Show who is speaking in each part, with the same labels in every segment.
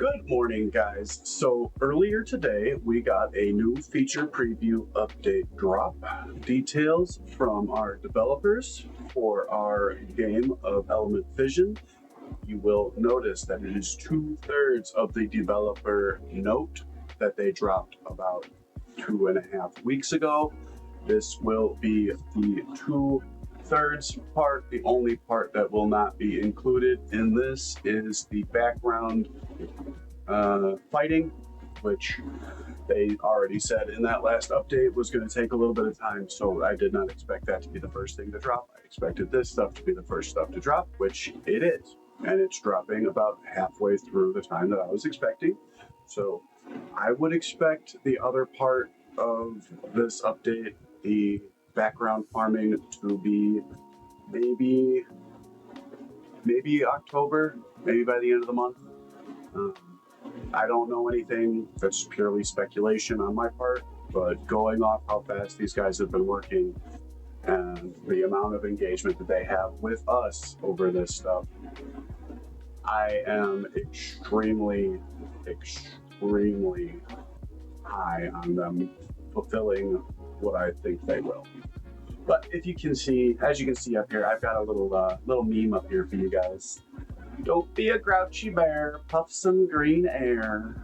Speaker 1: Good morning, guys. So earlier today, we got a new feature preview update drop. Details from our developers for our game of Element Fission. You will notice that it is 2/3 of the developer note that they dropped about 2.5 weeks ago. This will be the 2/3 part. The only part that will not be included in this is the background fighting, which they already said in that last update was going to take a little bit of time, so I did not expect that to be the first thing to drop. I expected this stuff to be the first stuff to drop, which it is, and it's dropping about halfway through the time that I was expecting. So I would expect the other part of this update, the background farming, to be maybe October, maybe by the end of the month. I don't know anything. That's purely speculation on my part, but going off how fast these guys have been working and the amount of engagement that they have with us over this stuff, I am extremely high on them fulfilling what I think they will. But if you can see, as you can see up here, I've got a little meme up here for you guys. Don't be a grouchy bear, puff some green air.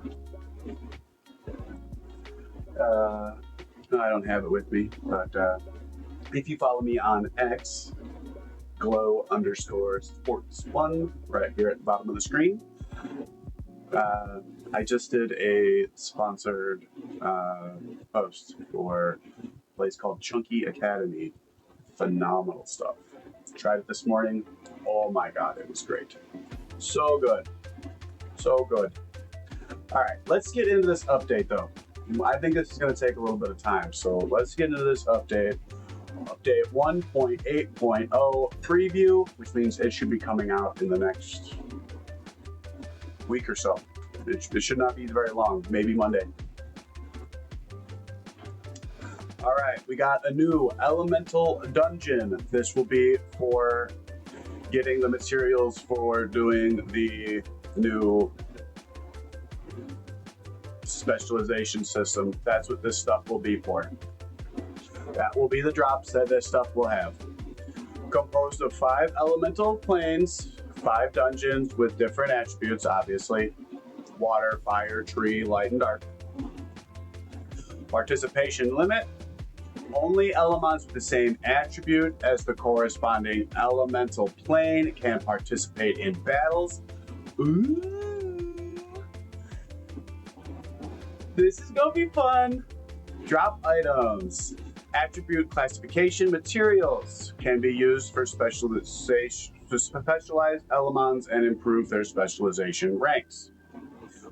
Speaker 1: I don't have it with me, but if you follow me on X, glow_sports1, right here at the bottom of the screen, I just did a sponsored post for a place called Chunky Academy. Phenomenal stuff. Tried it this morning. Oh my God, it was great. So good. So good. All right, let's get into this update though. I think this is going to take a little bit of time, so let's get into this update. Update 1.8.0 preview, which means it should be coming out in the next week or so. It should not be very long, maybe Monday. All right, we got a new elemental dungeon. This will be for getting the materials for doing the new specialization system. That's what this stuff will be for. That will be the drops that this stuff will have. Composed of 5 elemental planes, 5 dungeons with different attributes, obviously. Water, fire, tree, light, and dark. Participation limit. Only elements with the same attribute as the corresponding elemental plane can participate in battles. Ooh. This is gonna be fun. Drop items. Attribute classification materials can be used for specialized elements and improve their specialization ranks.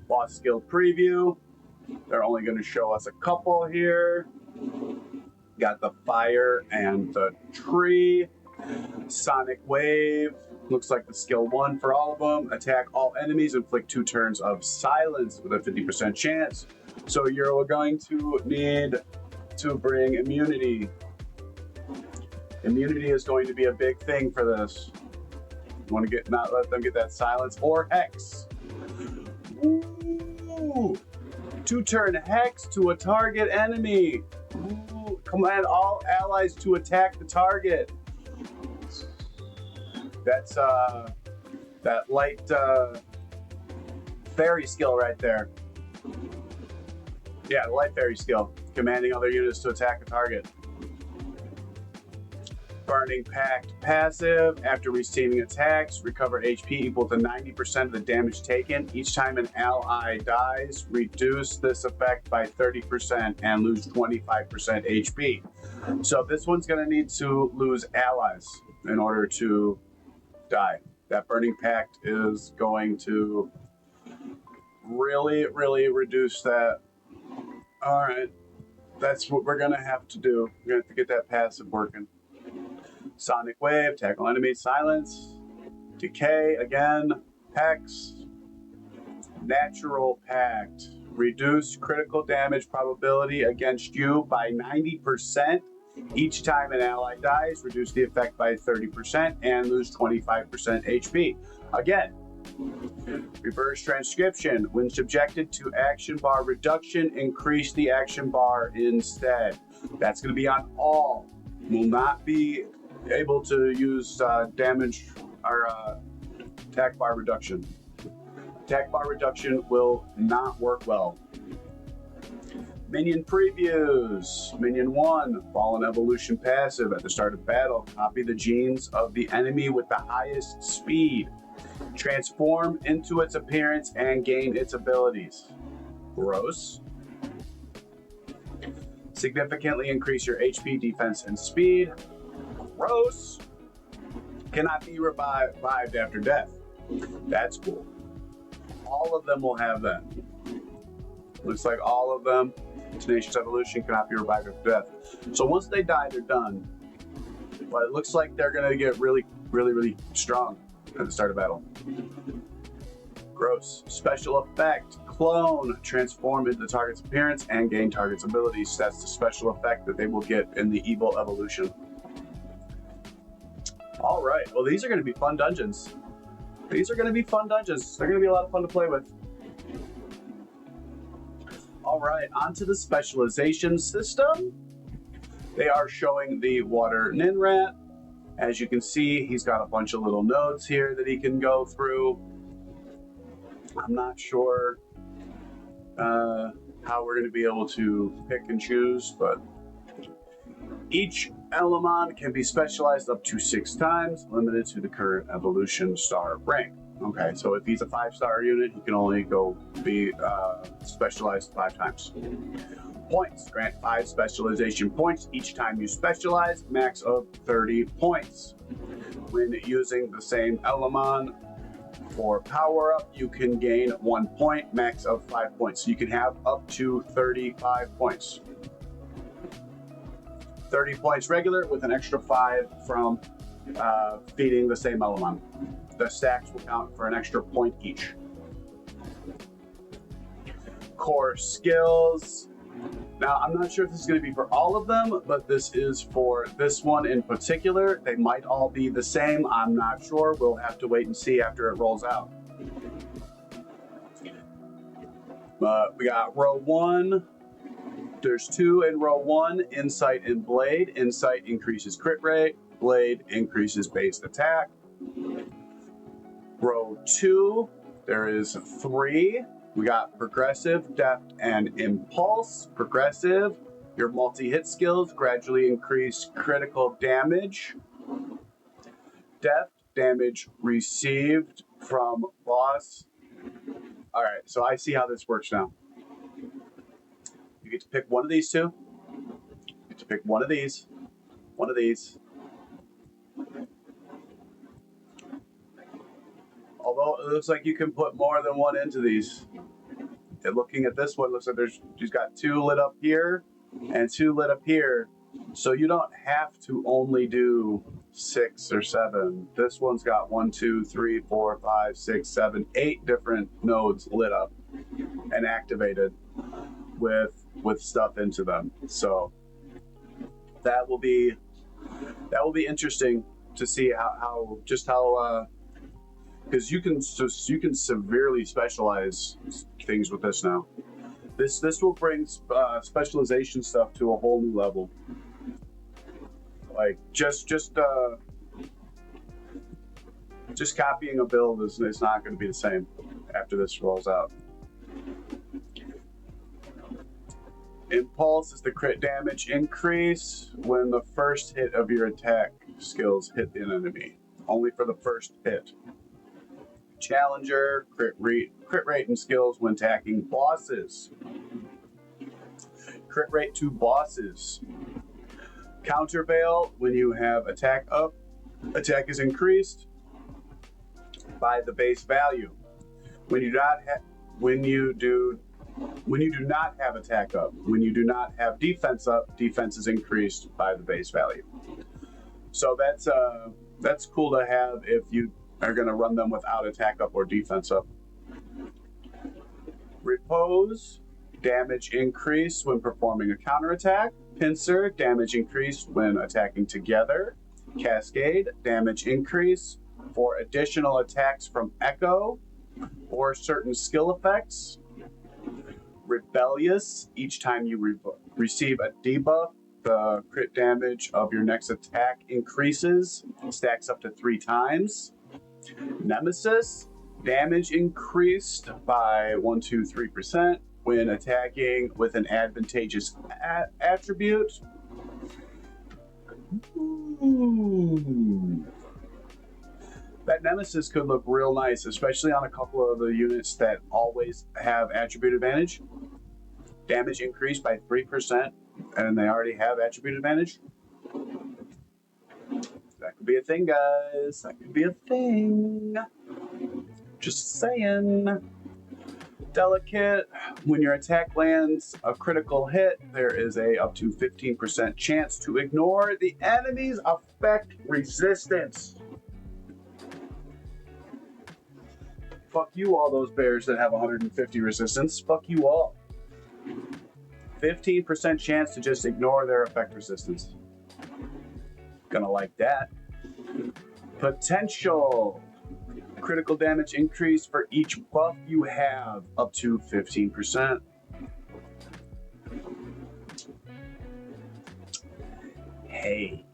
Speaker 1: Boss skill preview. They're only going to show us a couple here. Got the fire and the tree. Sonic wave. Looks like the skill 1 for all of them. Attack all enemies, inflict 2 turns of silence with a 50% chance. So you're going to need to bring immunity. Immunity is going to be a big thing for this. You want to not let them get that silence or hex. Ooh. 2-turn hex to a target enemy. Ooh. Command all allies to attack the target. That's that light fairy skill right there. Yeah, the light fairy skill. Commanding other units to attack a target. Burning Pact passive. After receiving attacks, recover HP equal to 90% of the damage taken. Each time an ally dies, reduce this effect by 30% and lose 25% HP. So this one's going to need to lose allies in order to die. That Burning Pact is going to really reduce that. All right. That's what we're going to have to do. We're going to have to get that passive working. Sonic wave, tackle enemy, silence, decay, again, hex, natural pact, reduce critical damage probability against you by 90%. Each time an ally dies, reduce the effect by 30% and lose 25% HP. Again, Reverse transcription. When subjected to action bar reduction, increase the action bar instead. That's going to be on all. Will not be able to use damage or attack bar reduction. Attack bar reduction will not work well. Minion previews. Minion 1, Fallen Evolution passive. At the start of battle, copy the genes of the enemy with the highest speed. Transform into its appearance and gain its abilities. Gross. Significantly increase your HP, defense, and speed. Gross. Cannot be revived after death. That's cool. All of them will have that. Looks like all of them. Tenacious Evolution cannot be revived after death. So once they die, they're done. But it looks like they're going to get really, really, really strong at the start of battle. Gross. Special effect. Clone. Transform into the target's appearance and gain target's abilities. That's the special effect that they will get in the Evil Evolution. All right. Well, these are going to be fun dungeons. These are going to be fun dungeons. They're going to be a lot of fun to play with. All right, onto the specialization system. They are showing the Water Ninrat. As you can see, he's got a bunch of little nodes here that he can go through. I'm not sure how we're going to be able to pick and choose, but each Elamon can be specialized up to 6 times, limited to the current evolution star rank. Okay, so if he's a 5-star unit, he can only go be specialized 5 times. Points. Grant 5 specialization points each time you specialize, max of 30 points. When using the same Elamon for power-up, you can gain 1 point, max of 5 points. So you can have up to 35 points. 30 points regular with an extra 5 from feeding the same Elamon. The stacks will count for an extra point each. Core skills. Now, I'm not sure if this is going to be for all of them, but this is for this one in particular. They might all be the same. I'm not sure. We'll have to wait and see after it rolls out. We got row 1. There's 2 in row 1, Insight and Blade. Insight increases crit rate. Blade increases base attack. Row 2, there is 3. We got Progressive, Deft, and Impulse. Progressive, your multi-hit skills gradually increase critical damage. Deft, damage received from boss. All right, so I see how this works now. You get to pick one of these two. You get to pick one of these. One of these. Although it looks like you can put more than one into these. And looking at this one, looks like she's got 2 lit up here and 2 lit up here. So you don't have to only do 6 or 7. This one's got 1, 2, 3, 4, 5, 6, 7, 8 different nodes lit up and activated with stuff into them. So that will be interesting to see how because you can severely specialize things with this now. This will bring specialization stuff to a whole new level. Like just copying a build is not going to be the same after this rolls out. Impulse is the crit damage increase when the first hit of your attack skills hit an enemy. Only for the first hit. Challenger, crit rate and skills when attacking bosses. Crit rate to bosses. Countervail, when you have attack up, attack is increased by the base value. When you do not have attack up, when you do not have defense up, defense is increased by the base value. So that's cool to have if you are going to run them without attack up or defense up. Repose, damage increase when performing a counterattack. Pincer, damage increase when attacking together. Cascade, damage increase for additional attacks from Echo or certain skill effects. Rebellious, each time you receive a debuff, the crit damage of your next attack increases, stacks up to 3 times. Nemesis, damage increased by 1, 2, 3% when attacking with an advantageous attribute. Ooh. That Nemesis could look real nice, especially on a couple of the units that always have attribute advantage. Damage increased by 3%, and they already have attribute advantage. That could be a thing, guys. That could be a thing. Just saying. Delicate. When your attack lands a critical hit, there is a up to 15% chance to ignore the enemy's effect resistance. Fuck you, all those bears that have 150 resistance. Fuck you all. 15% chance to just ignore their effect resistance. Gonna like that. Potential. Critical damage increase for each buff you have, up to 15%. Hey.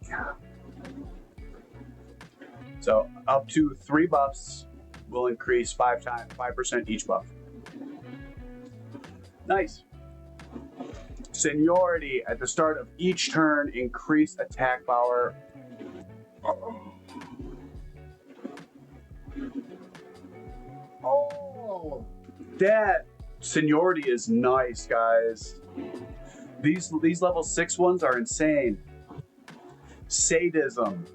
Speaker 1: So up to 3 buffs will increase 5% each buff. Nice. Seniority, at the start of each turn, increase attack power. Oh, that seniority is nice, guys. These level 6 ones are insane. Sadism.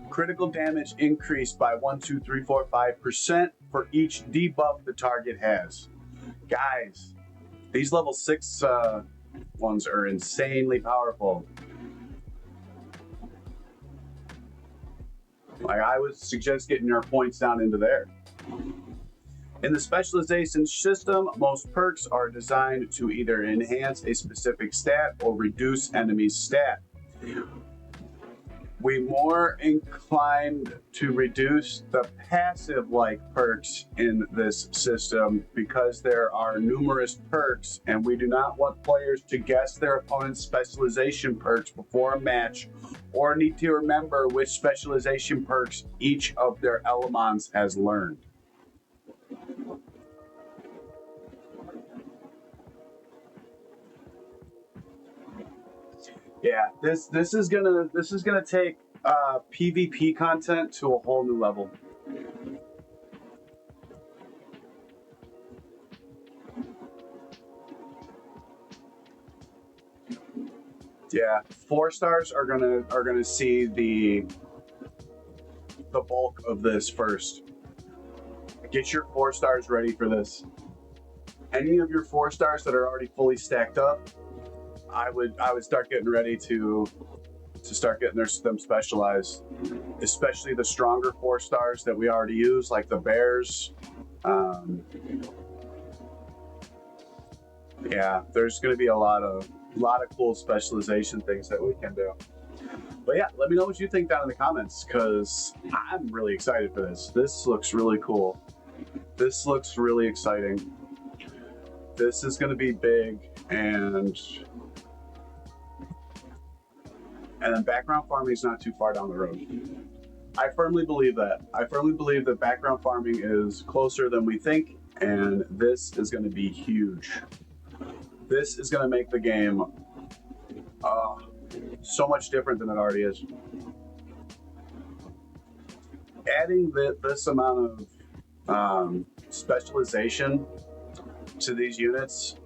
Speaker 1: Critical damage increased by 1, 2, 3, 4, 5% for each debuff the target has. Guys, these level 6 ones are insanely powerful. Like, I would suggest getting your points down into there. In the specialization system, most perks are designed to either enhance a specific stat or reduce enemy's stat. We're more inclined to reduce the passive-like perks in this system because there are numerous perks, and we do not want players to guess their opponent's specialization perks before a match, or need to remember which specialization perks each of their elements has learned. Yeah, this is gonna take PvP content to a whole new level. Yeah, 4 stars are gonna see the bulk of this first. Get your 4 stars ready for this. Any of your 4 stars that are already fully stacked up, I would start getting ready to start getting them specialized, especially the stronger 4 stars that we already use, like the bears. Yeah, there's going to be a lot of cool specialization things that we can do. But yeah, let me know what you think down in the comments, because I'm really excited for this. This looks really cool. This looks really exciting. This is going to be big, and then background farming is not too far down the road. I firmly believe that. I firmly believe that background farming is closer than we think, and this is going to be huge. This is going to make the game so much different than it already is. Adding this amount of specialization to these units,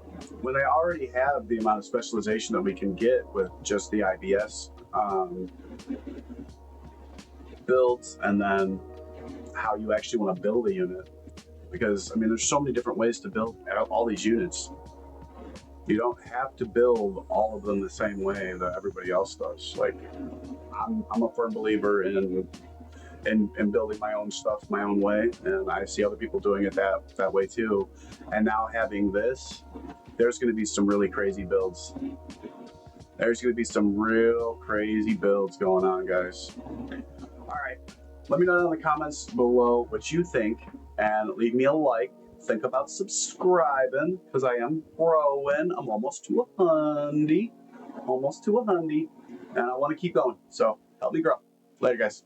Speaker 1: when they already have the amount of specialization that we can get with just the IBS builds, and then how you actually want to build a unit. Because, I mean, there's so many different ways to build all these units. You don't have to build all of them the same way that everybody else does. Like, I'm a firm believer in building my own stuff my own way, and I see other people doing it that way too. And now having this, there's going to be some really crazy builds. There's going to be some real crazy builds going on, guys. All right, Let me know in the comments below what you think, and leave me a like. Think about subscribing, because I am growing. I'm almost to 100. Almost to 100. And I want to keep going. So help me grow. Later, guys.